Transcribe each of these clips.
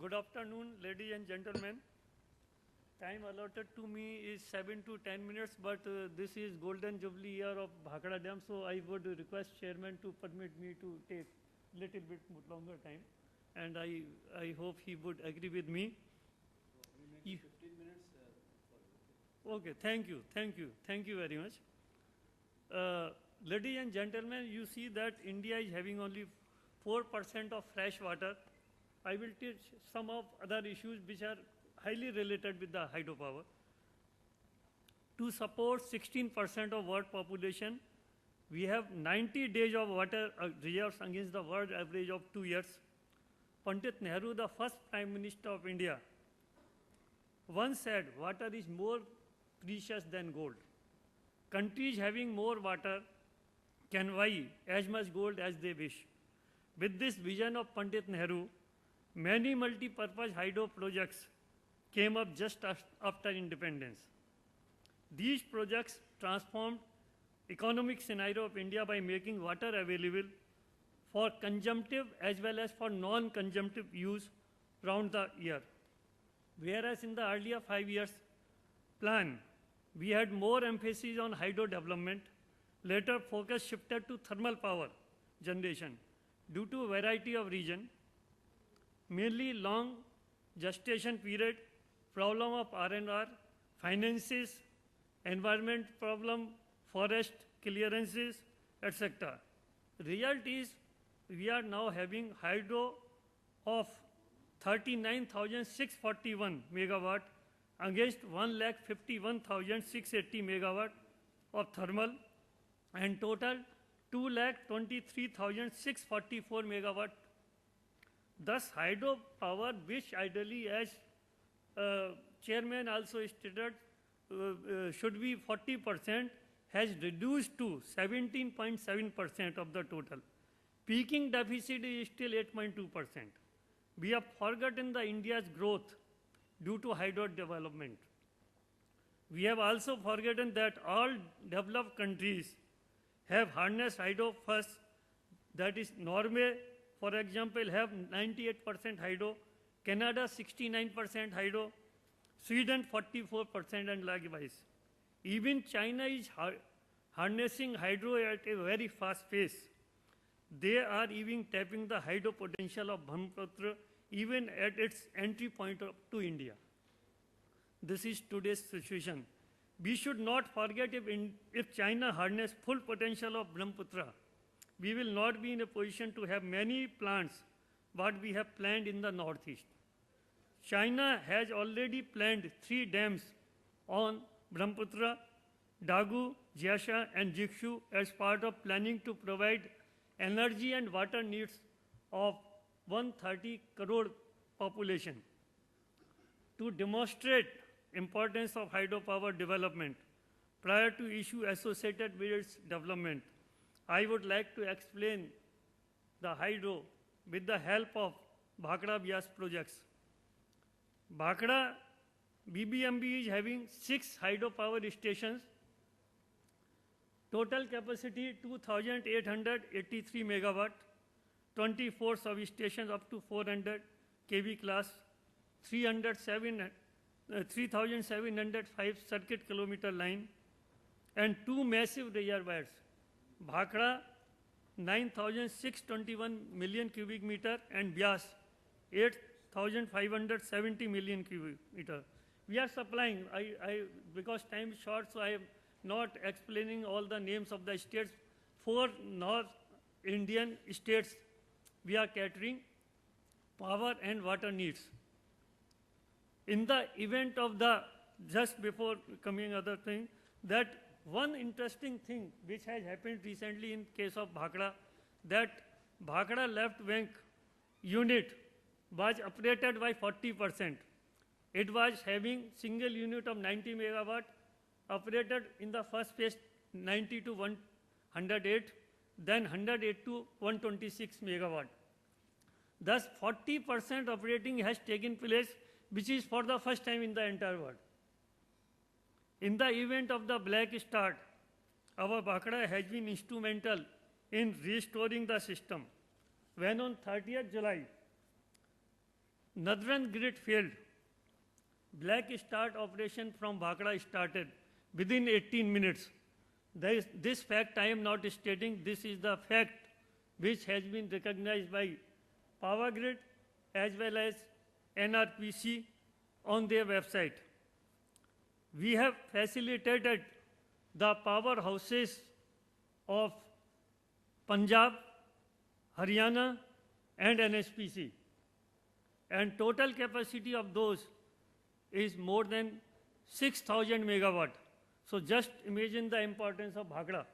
Good afternoon, ladies and gentlemen. Time allotted to me is 7 to 10 minutes, but this is Golden Jubilee year of Bhakra Dam, so I would request Chairman to permit me to take little bit longer time, and I hope he would agree with me. We make 15 minutes. Okay, thank you very much. Ladies and gentlemen, you see that India is having only 4% of fresh water. I will teach some of other issues which are highly related with the hydropower. To support 16% of world population, we have 90 days of water reserves against the world average of 2 years. Pandit Nehru, the first Prime Minister of India, once said, water is more precious than gold. Countries having more water can buy as much gold as they wish. With this vision of Pandit Nehru, many multi-purpose hydro projects came up just after independence. These projects transformed economic scenario of India by making water available for consumptive as well as for non-consumptive use round the year. Whereas in the earlier 5 years plan, we had more emphasis on hydro development. Later, focus shifted to thermal power generation due to a variety of reasons, mainly long gestation period, problem of R&R, finances, environment problem, forest clearances, etc. Result is we are now having hydro of 39,641 megawatt against 1,51,680 megawatt of thermal and total 2,23,644 megawatt. Thus, hydropower, which ideally, as Chairman also stated, should be 40%, has reduced to 17.7% of the total. Peaking deficit is still 8.2%. We have forgotten the India's growth due to hydro development. We have also forgotten that all developed countries have harnessed hydro first, that is Norway, for example, have 98% hydro, Canada 69% hydro, Sweden 44% and likewise. Even China is harnessing hydro at a very fast pace. They are even tapping the hydro potential of Brahmaputra even at its entry point to India. This is today's situation. We should not forget if China harness full potential of Brahmaputra, we will not be in a position to have many plants what we have planned in the northeast. China has already planned 3 dams on Brahmaputra, Dagu, Jiasha and Jikshu as part of planning to provide energy and water needs of 130 crore population. To demonstrate importance of hydropower development prior to issue associated with its development, I would like to explain the hydro with the help of Bhakra Vyas projects. Bhakra BBMB is having 6 hydropower stations. Total capacity 2,883 megawatt, 24 substations up to 400 kV class, 3,705 circuit kilometer line, and 2 massive reservoirs. Bhakra 9,621 million cubic meter and Vyas 8,570 million cubic meter. We are supplying, because time is short, so I am not explaining all the names of the states. 4 North Indian states we are catering power and water needs. In the event of the, just before coming other thing, that one interesting thing which has happened recently in case of Bhakra, that Bhakra left bank unit was operated by 40%. It was having single unit of 90 megawatt, operated in the first phase 90 to 108, then 108 to 126 megawatt. Thus 40% operating has taken place, which is for the first time in the entire world. In the event of the black start, our Bhakra has been instrumental in restoring the system. When on 30th July, Northern grid failed. Black start operation from Bhakra started within 18 minutes. This fact I am not stating, this is the fact which has been recognized by Power Grid as well as NRPC on their website. We have facilitated the powerhouses of Punjab, Haryana and NHPC, and total capacity of those is more than 6,000 megawatt. So just imagine the importance of Bhakra.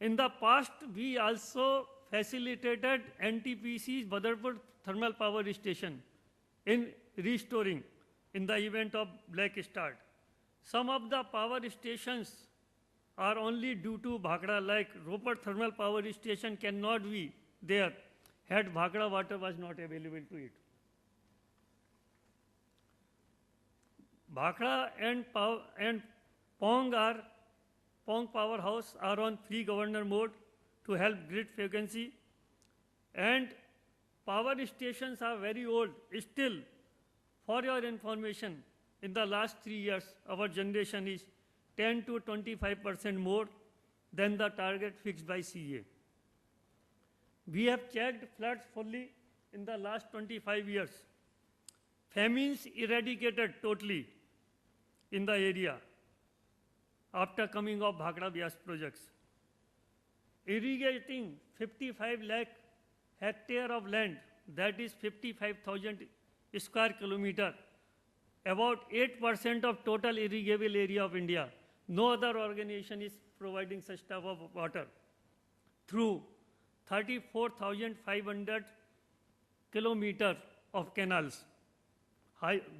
In the past, we also facilitated NTPC's Badarpur Thermal Power Station in restoring in the event of black start. Some of the power stations are only due to Bhakra, like Ropar Thermal Power Station cannot be there had Bhakra water was not available to it. Bhakra and Pong powerhouse are on free governor mode to help grid frequency, and power stations are very old. Still, for your information, in the last 3 years, our generation is 10 to 25% more than the target fixed by CEA. We have checked floods fully in the last 25 years. Famines eradicated totally in the area after coming of Bhakra Vyas projects. Irrigating 55 lakh hectare of land, that is 55,000 square kilometer, about 8% of total irrigable area of India. No other organization is providing such type of water through 34,500 kilometers of canals,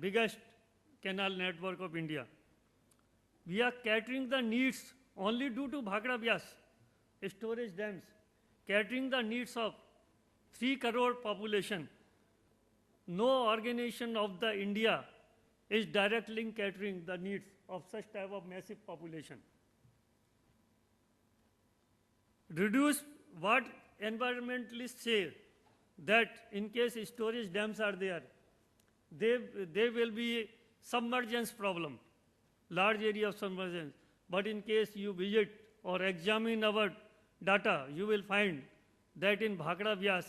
biggest canal network of India. We are catering the needs only due to Bhakra Vyas storage dams, catering the needs of 3 crore population. No organization of the India is directly catering the needs of such type of massive population. Reduce what environmentalists say, that in case storage dams are there, there will be submergence problem, large area of submergence. But in case you visit or examine our data, you will find that in Bhakra Vyas,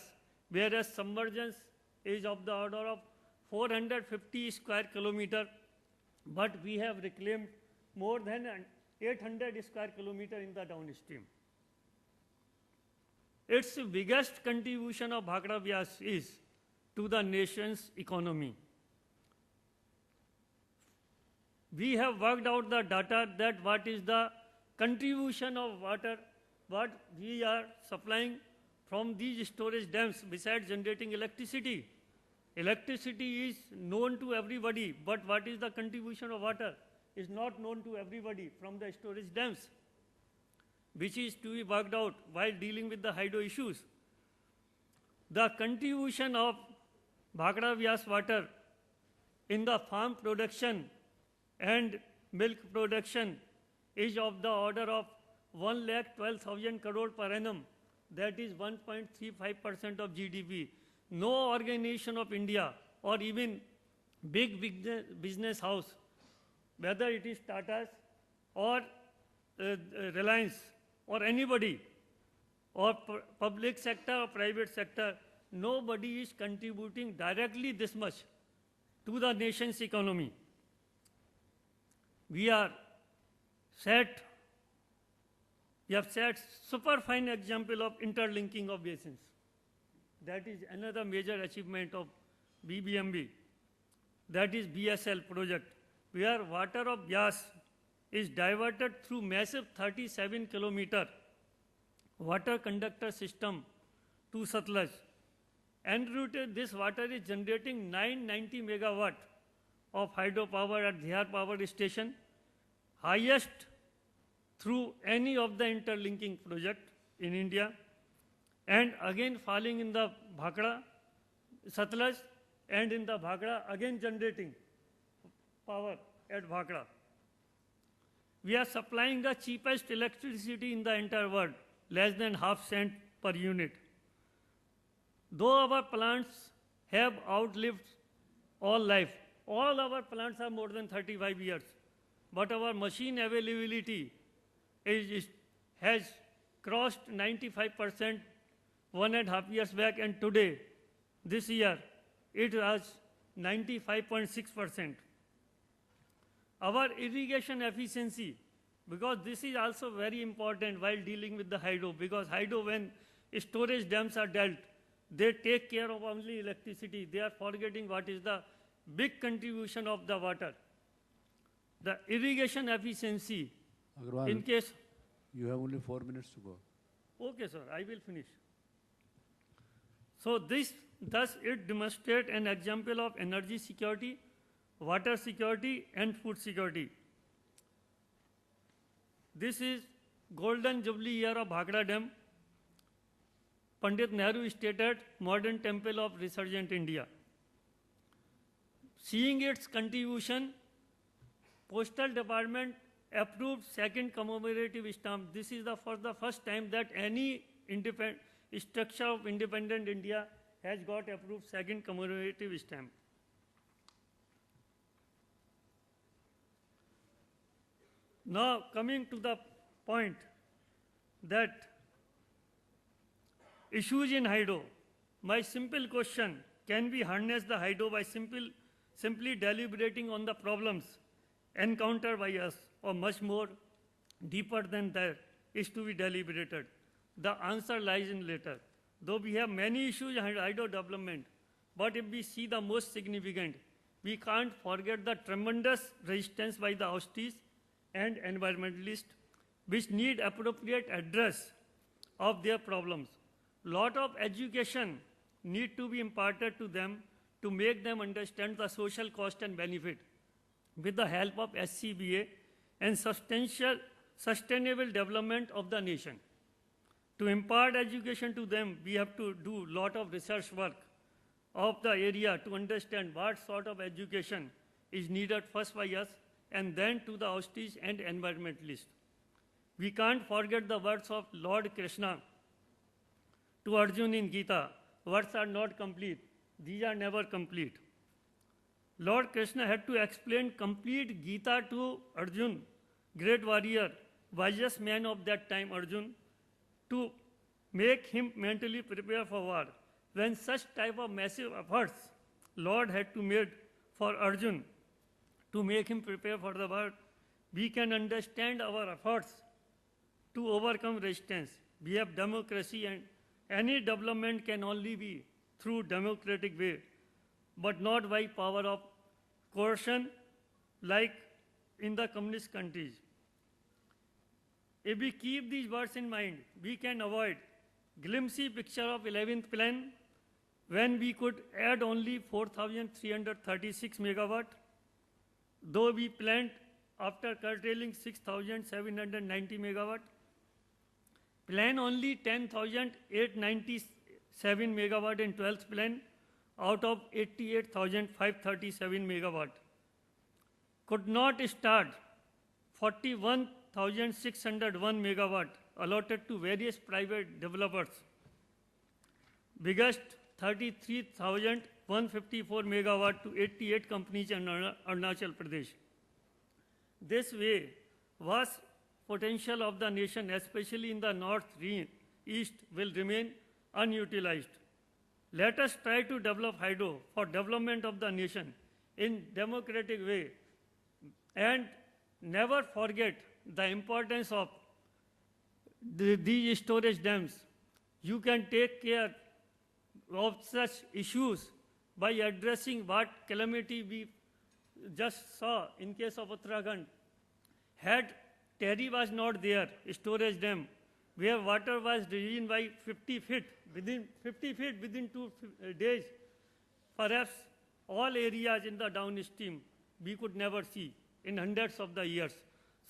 whereas submergence is of the order of 450 square kilometer, but we have reclaimed more than 800 square kilometer in the downstream. Its biggest contribution of Bhakra Vyas is to the nation's economy. We have worked out the data that what is the contribution of water, what we are supplying from these storage dams besides generating electricity. Electricity is known to everybody, but what is the contribution of water is not known to everybody from the storage dams, which is to be worked out while dealing with the hydro issues. The contribution of Bhakra Vyas water in the farm production and milk production is of the order of 1,12,000 crore per annum, that is 1.35% of GDP. No organization of India or even big business house, whether it is Tata's or Reliance or anybody, or public sector or private sector, nobody is contributing directly this much to the nation's economy. We have set super fine example of interlinking of basins. That is another major achievement of BBMB. That is BSL project, where water of Vyas is diverted through massive 37-kilometer water conductor system to Satluj. En route, this water is generating 990 megawatt of hydropower at Dhar power station, highest through any of the interlinking project in India, and again falling in the Bhakra, Satluj, and in the Bhakra again generating power at Bhakra. We are supplying the cheapest electricity in the entire world, less than half cent per unit. Though our plants have outlived all life. All our plants are more than 35 years. But our machine availability has crossed 95% 1.5 years back, and today, this year, it was 95.6%. Our irrigation efficiency, because this is also very important while dealing with the hydro, because hydro, when storage dams are dealt, they take care of only electricity. They are forgetting what is the big contribution of the water. The irrigation efficiency, Agarwal, in case, you have only 4 minutes to go. okay sir, I will finish. So thus it demonstrates an example of energy security, water security and food security. This is golden jubilee year of Bhakra Dam. Pandit Nehru stated, modern temple of resurgent India. Seeing its contribution, Postal Department approved second commemorative stamp. This is for the first time that any structure of independent India has got approved second commemorative stamp. Now coming to the point that issues in hydro. My simple question, can we harness the hydro by simply deliberating on the problems encountered by us, or much more deeper than that is to be deliberated? The answer lies in later. Though we have many issues in hydro development, but if we see the most significant, we can't forget the tremendous resistance by the austerities and environmentalists, which need appropriate address of their problems. Lot of education need to be imparted to them to make them understand the social cost and benefit with the help of SCBA and sustainable development of the nation. To impart education to them, we have to do a lot of research work of the area to understand what sort of education is needed first by us and then to the austerities and environmentalists. We can't forget the words of Lord Krishna to Arjun in Gita. Words are not complete. These are never complete. Lord Krishna had to explain complete Gita to Arjun, great warrior, wisest man of that time, Arjun, to make him mentally prepare for war. When such type of massive efforts Lord had to make for Arjun to make him prepare for the war, we can understand our efforts to overcome resistance. We have democracy, and any development can only be through democratic way, but not by power of coercion like in the communist countries. If we keep these words in mind, we can avoid glimpsy picture of 11th plan when we could add only 4,336 megawatt, though we planned after curtailing 6,790 megawatt, plan only 10,897 megawatt in 12th plan out of 88,537 megawatt. Could not start 41,601 megawatt allotted to various private developers. Biggest 33,154 megawatt to 88 companies in Arunachal Pradesh. This way, vast potential of the nation, especially in the north east, will remain unutilized. Let us try to develop hydro for development of the nation in democratic way, and never forget the importance of these storage dams. You can take care of such issues by addressing what calamity we just saw in case of Uttarakhand. Had Terry was not there, storage dam, where water was risen by 50 feet, within 2 days, perhaps all areas in the downstream we could never see in hundreds of the years.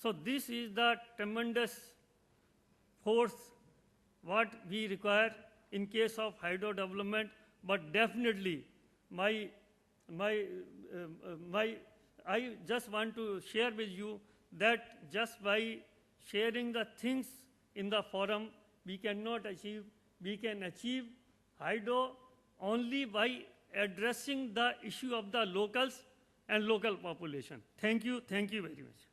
So this is the tremendous force what we require in case of hydro development, but definitely I just want to share with you that just by sharing the things in the forum, we can achieve hydro only by addressing the issue of the locals and local population. Thank you very much.